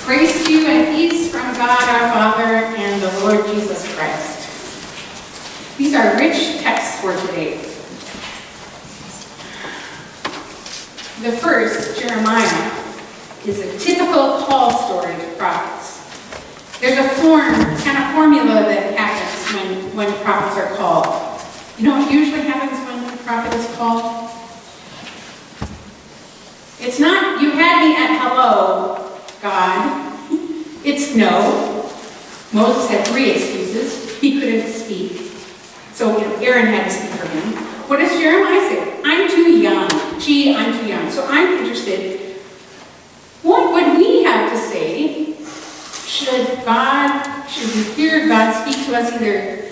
Grace to you and peace from God our Father and the Lord Jesus Christ. These are rich texts for today. The first, Jeremiah, is a typical call story to prophets. There's a kind of formula that happens when prophets are called. You know what usually happens when a prophet is called? It's not, you had me at hello, God. It's no. Moses had 3 excuses. He couldn't speak. So Aaron had to speak for him. What does Jeremiah say? I'm too young. Gee, I'm too young. So I'm interested. What would we have to say? Should we hear God speak to us either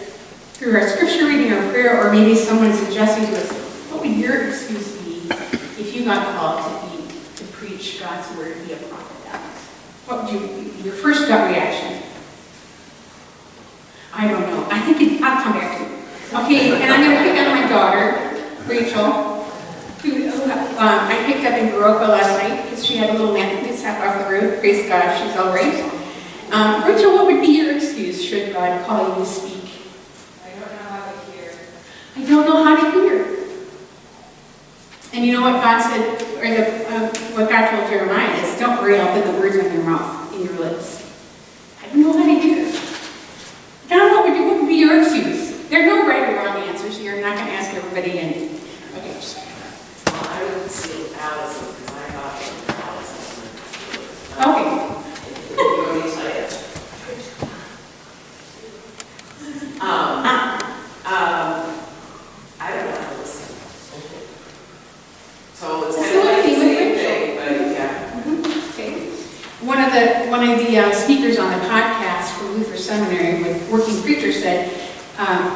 through our scripture reading or prayer, or maybe someone suggesting to us, what would your excuse be if you got called to preach God's word and be a prophet? What would your first gut reaction? I don't know. I'll come back to it. Okay, and I'm going to pick up my daughter, Rachel, who I picked up in Baroka last night because she had a little mishap off the road. Praise God, she's all right. Rachel, what would be your excuse should God call you to speak? I don't know how to hear. I don't know how to hear. And you know what God said, or what God told Jeremiah is, don't worry, I'll put the words in your mouth, in your lips. I don't know how to hear. Now, what would be your excuse? There are no right or wrong answers here. I'm not going to ask everybody in. Okay. Well, I would say Allison, because I got from Allison. Okay. You want me to say it? I don't know how to listen. So it's kind of like the same thing, but yeah. Okay. One of the speakers on the podcast from Luther Seminary with Working Preacher said,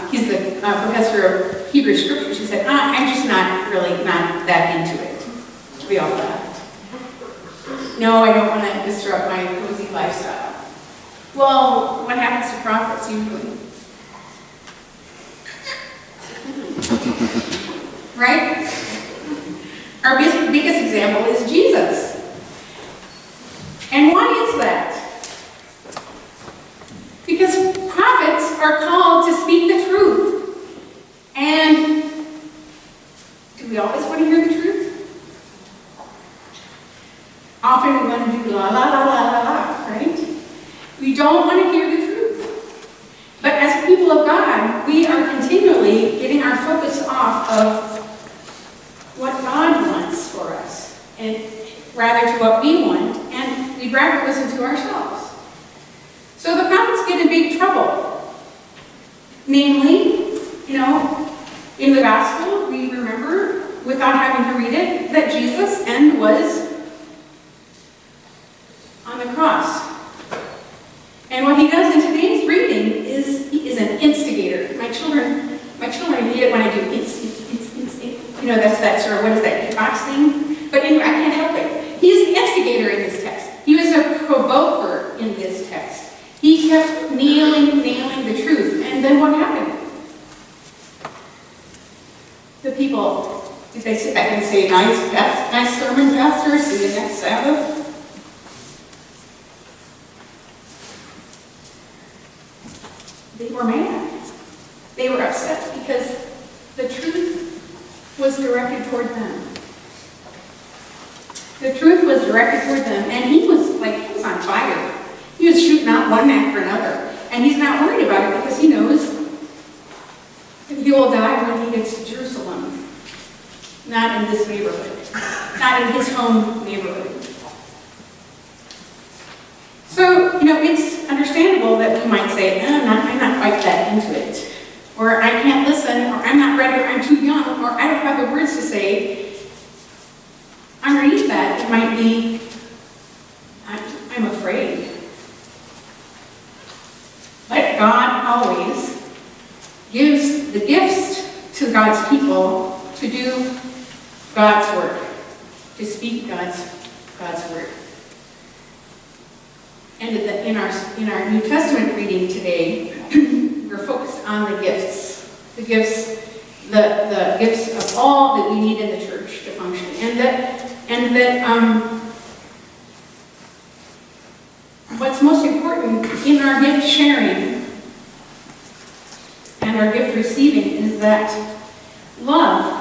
he's the professor of Hebrew Scriptures. He said, I'm just not that into it. We all laughed. No, I don't want to disrupt my cozy lifestyle. Well, what happens to prophets usually? Right? Our biggest example is Jesus. And why is that? Because prophets are called to speak the truth. And do we always want to hear the truth? Often we want to do la la la la la la, right? We don't want to hear the truth. But as people of God, we are continually getting our focus off of what God wants for us, and rather to what we want, and we'd rather listen to ourselves. So the prophets get in big trouble. Namely, in the gospel, we remember, without having to read it, that Jesus' end was on the cross. And what he does in today's reading is he is an instigator. My children hate it when I do that's that sort of, what is that, box thing? But anyway, I can't help it. He's the instigator in this text. He was a provoker in this text. He kept nailing the truth. And then what happened? The people, did they sit back and say, nice sermon, Pastor, see you next Sabbath? They were mad. They were upset because the truth was directed toward them. The truth was directed toward them, and he was on fire. He was shooting out one after another, and he's not worried about it because he knows that he will die when he gets to Jerusalem. Not in this neighborhood. Not in his home neighborhood. So, it's understandable that we might say, I'm not quite that into it. Or I can't listen, or I'm not ready, or I'm too young, or I don't have the words to say. Underneath that, it might be, I'm afraid. But God always gives the gifts to God's people to do God's work, to speak God's word. And in our New Testament reading today, we're focused on the gifts of all that we need in the church to function, and that what's most important in our gift sharing and our gift receiving is that love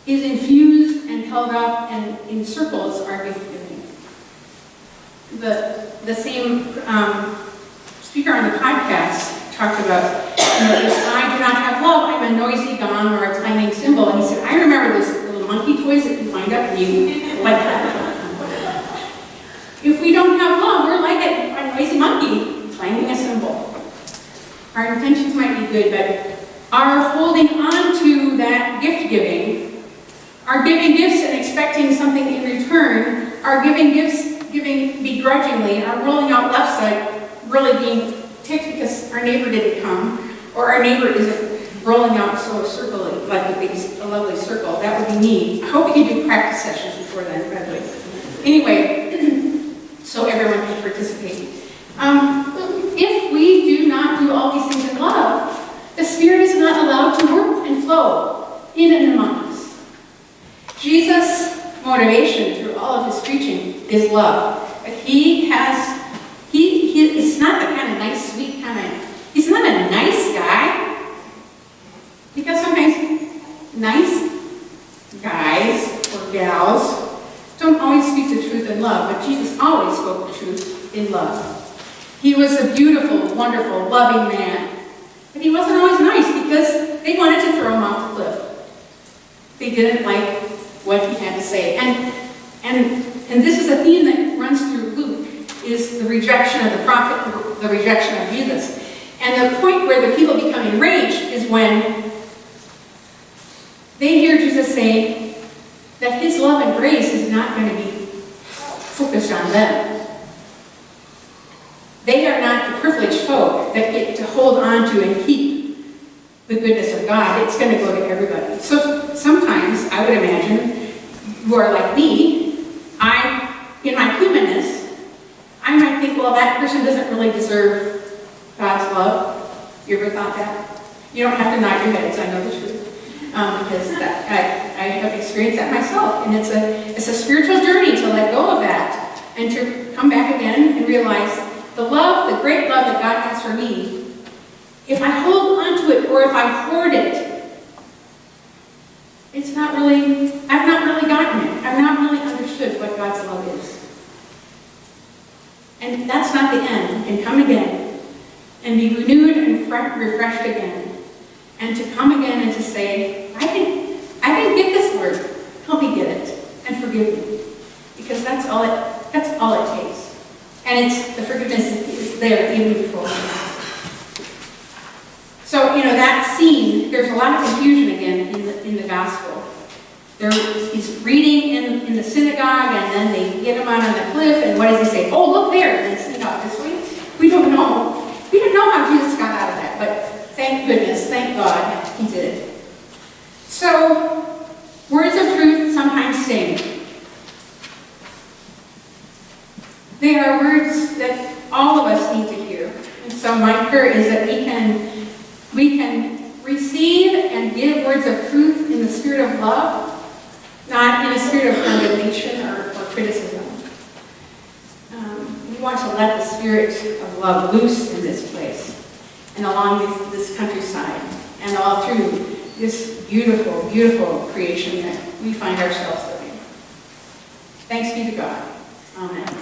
is infused and held up and encircles our gift giving. The same speaker on the podcast talked about, if I do not have love, I'm a noisy gong or a clanging cymbal. And he said, I remember those little monkey toys that you wind up and you like that. If we don't have love, we're like a noisy monkey clanging a cymbal. Our intentions might be good, but our holding on to that gift giving, our giving gifts and expecting something in return, our giving gifts, giving begrudgingly, our rolling out left side, really being ticked because our neighbor didn't come, or our neighbor isn't rolling out so circling, like a lovely circle. That would be me. I hope we can do practice sessions before then, by the way. Anyway, so everyone can participate. If we do not do all these things in love, the Spirit is not allowed to work and flow in and among us. Jesus' motivation through all of his preaching is love. But he is not the kind of nice, sweet kind of, he's not a nice guy. Because sometimes nice guys or gals don't always speak the truth in love, but Jesus always spoke the truth in love. He was a beautiful, wonderful, loving man. But he wasn't always nice because they wanted to throw him off the cliff. They didn't like what he had to say. And this is a theme that runs through Luke, is the rejection of the prophet, the rejection of Jesus. And the point where the people become enraged is when they hear Jesus say that his love and grace is not going to be focused on them. They are not the privileged folk that get to hold on to and keep the goodness of God. It's going to go to everybody. So sometimes, I would imagine, who are like me, in my humanness, I might think, well, that person doesn't really deserve God's love. You ever thought that? You don't have to nod your heads, I know the truth. Because I have experienced that myself. And it's a spiritual journey to let go of that and to come back again and realize the love, the great love that God has for me, if I hold on to it or if I hoard it, I've not really gotten it. I've not really understood what God's love is. And that's not the end. You can come again and be renewed and refreshed again. And to come again and to say, I didn't get this word. Help me get it and forgive me. Because that's all it takes. And the forgiveness is there even before we ask. So, that scene, there's a lot of confusion again in the gospel. He's reading in the synagogue, and then they get him out on the cliff, and what does he say? Oh, look there, and then sneak off this way. We don't know. We don't know how Jesus got out of that, but thank goodness, thank God, he did it. So, words of truth sometimes sting. They are words that all of us need to hear. And so my prayer is that we can receive and give words of truth in the spirit of love, not in a spirit of condemnation or criticism. We want to let the spirit of love loose in this place and along this countryside and all through this beautiful, beautiful creation that we find ourselves living. Thanks be to God. Amen.